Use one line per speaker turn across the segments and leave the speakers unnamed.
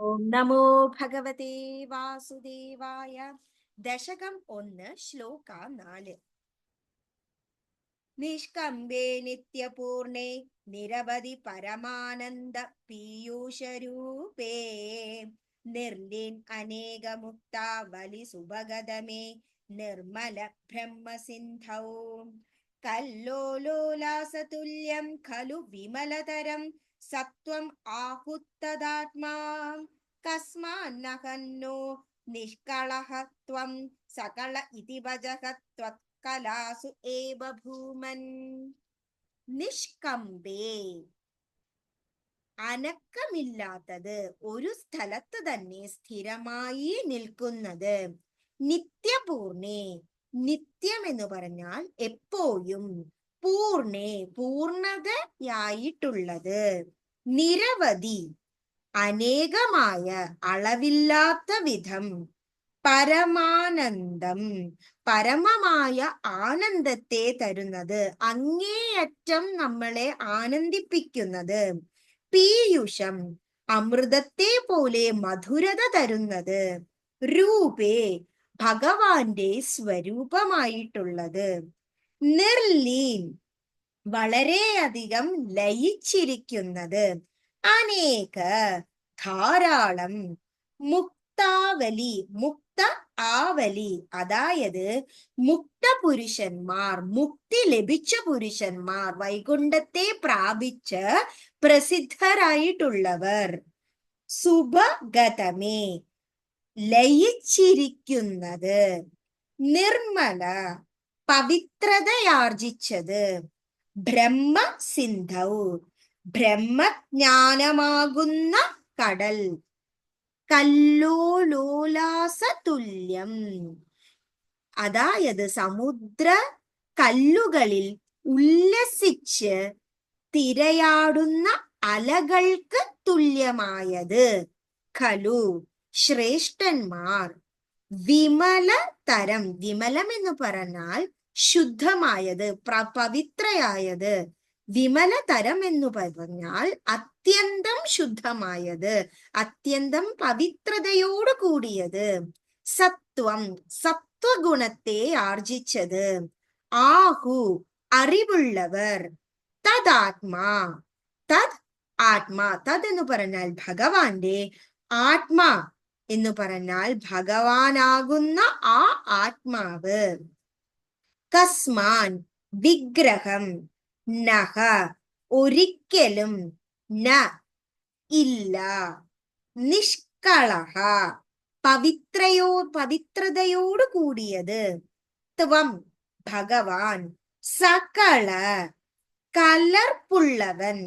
ഓം നമോ ഭഗവതേ വാസുദേവായ. ദശകം 1, ശ്ലോക 4. നിഷ്കമ്പേ നിത്യപൂർണേ നിരവധി പരമാനന്ദ പീയൂഷരൂപേ നിർലീൻ അനേകമുക്താവലി സുഭഗതമേ നിർമ്മല ബ്രഹ്മസിന്ധൗ കല്ലോലോലാസതുല്യം ഖലു വിമലതരം സത്വം ആഹുത്തദാത്മാ കസ്മാന്നഹന്നോ നിഷ്കളഃ ത്വം സകള ഇതി വജഃ ത്വത്കലാസു ഏവ ഭൂമൻ. നിഷ്കമ്പേ, അനക്കമില്ലാത്തത്, ഒരു സ്ഥലത്ത് തന്നെ സ്ഥിരമായി നിൽക്കുന്നത്. നിത്യപൂർണേ, നിത്യം എന്ന് പറഞ്ഞാൽ എപ്പോഴും. പൂർണേ, പൂർണതയായിട്ടുള്ളത്. നിരവധി, അനേകമായ, അളവില്ലാത്ത വിധം. പരമാനന്ദം, പരമമായ ആനന്ദത്തെ തരുന്നത്, അങ്ങേയറ്റം നമ്മളെ ആനന്ദിപ്പിക്കുന്നത്. പീയൂഷം, അമൃതത്തെ പോലെ മധുരത തരുന്നത്. രൂപേ, ഭഗവാന്റെ സ്വരൂപമായിട്ടുള്ളത്. നിർലീൻ, വളരെയധികം ലയിച്ചിരിക്കുന്നത്. അനേക, ധാരാളം. മുക്താവലി, മുക്ത ആവലി, അതായത് മുക്ത പുരുഷന്മാർ, മുക്തി ലഭിച്ച പുരുഷന്മാർ, വൈകുണ്ഠത്തെ പ്രാപിച്ച് പ്രസിദ്ധരായിട്ടുള്ളവർ. സുഭഗതമേ, ലയിച്ചിരിക്കുന്നത്. നിർമ്മല, പവിത്രതയാർജിച്ചത്. ബ്രഹ്മസിന്ധൗ, ബ്രഹ്മജ്ഞാനമാകുന്ന കടൽ. കല്ലോലോലാസതുല്യം, അതായത് സമുദ്ര കല്ലുകളിൽ ഉല്ലസിച്ച് തിരയാടുന്ന അലകൾക്ക് തുല്യമായത്. ഖലു, ശ്രേഷ്ഠന്മാർ. വിമല തരം, വിമലം എന്ന് പറഞ്ഞാൽ ശുദ്ധമായത്, പവിത്രയായത്. വിമല തരം എന്ന് പറഞ്ഞാൽ അത്യന്തം ശുദ്ധമായത്, അത്യന്തം പവിത്രതയോട് കൂടിയത്. സത്വം, സത്വഗുണത്തെ ആർജിച്ചത്. ആഹു, അറിവുള്ളവർ. തദാത്മാ, തദ് ആത്മാ, തദ് എന്ന് പറഞ്ഞാൽ ഭഗവാന്റെ, ആത്മാ എന്ന് പറഞ്ഞാൽ ഭഗവാനാകുന്ന ആ ആത്മാവ്. കസ്മാൻ, വിഗ്രഹം. നഹ, ഒരിക്കലും. ന, ഇല്ല. നിഷ്കളഹ, പവിത്രതയോട് കൂടിയത്. ത്വം, ഭഗവാൻ. സകള, കലർപ്പുള്ളവൻ.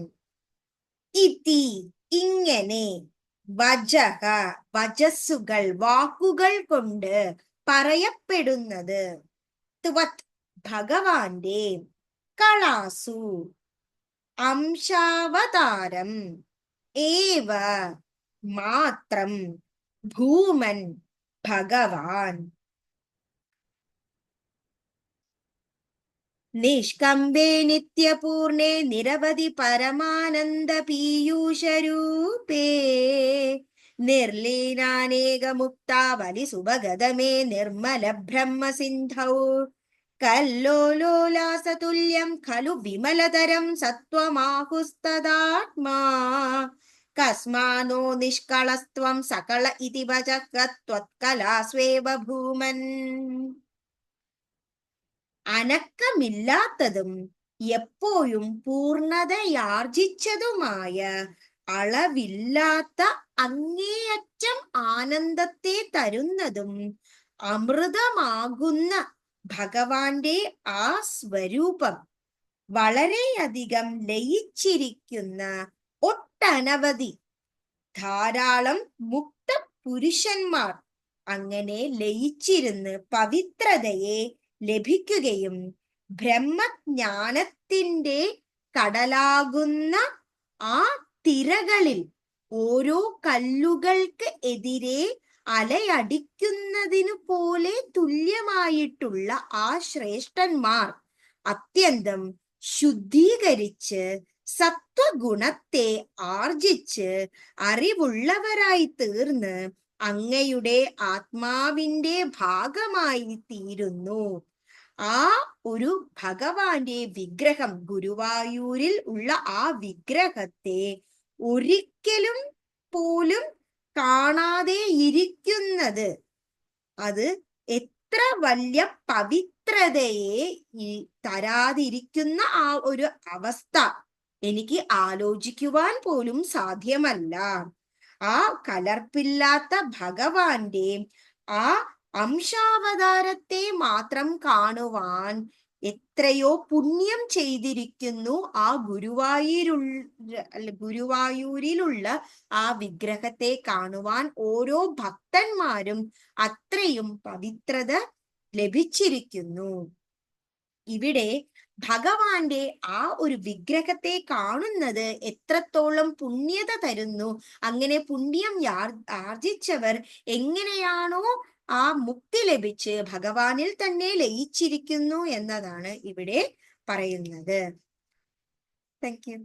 ഇതി, ഇങ്ങനെ. വജഹ, വജസ്സുകൾ, വാക്കുകൾ കൊണ്ട് പറയപ്പെടുന്നത്. ത്വത്, ഭഗവാന്റെ. കളാസു, അംശാവതാരം. ഏവ, മാത്രം. ഭൂമൻ, ഭഗവാൻ. നിഷ്കമ്പേ നിത്യപൂർണേ നിരവധി പരമാനന്ദ പീയൂഷരൂപേ നിർലീനാനേകമുക്താവലി സുഭഗതമേ നിർമ്മല ബ്രഹ്മസിന്ധൗ കല്ലോലോലാസതുല്യം ഖലു വിമലതരം സത്വമാഹുസ്തദാത്മാ കസ്മാനോ നിഷ്കളസ്ത്വം സകള ഇതി വചഃ ത്വത്കലാസ്വേവ ഭൂമൻ. അനക്കമില്ലാത്തതും എപ്പോഴും പൂർണതയാർജിച്ചതുമായ, അളവില്ലാത്ത അങ്ങേയറ്റം ആനന്ദത്തെ തരുന്നതും അമൃതമാകുന്ന ഭഗവാന്റെ ആ സ്വരൂപം. വളരെയധികം ലയിച്ചിരിക്കുന്ന ഒട്ടനവധി, ധാരാളം മുക്ത പുരുഷന്മാർ അങ്ങനെ ലയിച്ചിരുന്ന് പവിത്രതയെ ലഭിക്കുകയും ബ്രഹ്മജ്ഞാനത്തിന്റെ കടലാകുന്ന ആ തിരകളിൽ ഓരോ കല്ലുകൾക്ക് എതിരെ അലയടിക്കുന്നതിനു പോലെ തുല്യമായിട്ടുള്ള ആ ശ്രേഷ്ഠന്മാർ അത്യന്തം ശുദ്ധീകരിച്ച് സത്വഗുണത്തെ ആർജിച്ച് അറിവുള്ളവരായി തീർന്ന് അങ്ങയുടെ ആത്മാവിന്റെ ഭാഗമായി തീരുന്നു. ആ ഒരു ഭഗവാന്റെ വിഗ്രഹം, ഗുരുവായൂരിൽ ഉള്ള ആ വിഗ്രഹത്തെ ഒരിക്കലും പോലും കാണാതെ ഇരിക്കുന്നത്, അത് എത്ര വലിയ പവിത്രതയെ തരാതിരിക്കുന്ന ആ ഒരു അവസ്ഥ എനിക്ക് ആലോചിക്കുവാൻ പോലും സാധ്യമല്ല. ആ കലർപ്പില്ലാത്ത ഭഗവാന്റെ ആ അംശാവതാരത്തെ മാത്രം കാണുവാൻ എത്രയോ പുണ്യം ചെയ്തിരിക്കുന്നു ആ ഗുരുവായൂരിലുള്ള ആ വിഗ്രഹത്തെ കാണുവാൻ ഓരോ ഭക്തന്മാരും അത്രയും പവിത്രത ലഭിച്ചിരിക്കുന്നു. ഇവിടെ ഭഗവാന്റെ ആ ഒരു വിഗ്രഹത്തെ കാണുന്നത് എത്രത്തോളം പുണ്യത തരുന്നു. അങ്ങനെ പുണ്യം ആർജിച്ചവർ എങ്ങനെയാണോ ആ മുക്തി ലഭിച്ച് ഭഗവാനിൽ തന്നെ ലയിച്ചിരിക്കുന്നു എന്നതാണ് ഇവിടെ പറയുന്നത്. Thank you.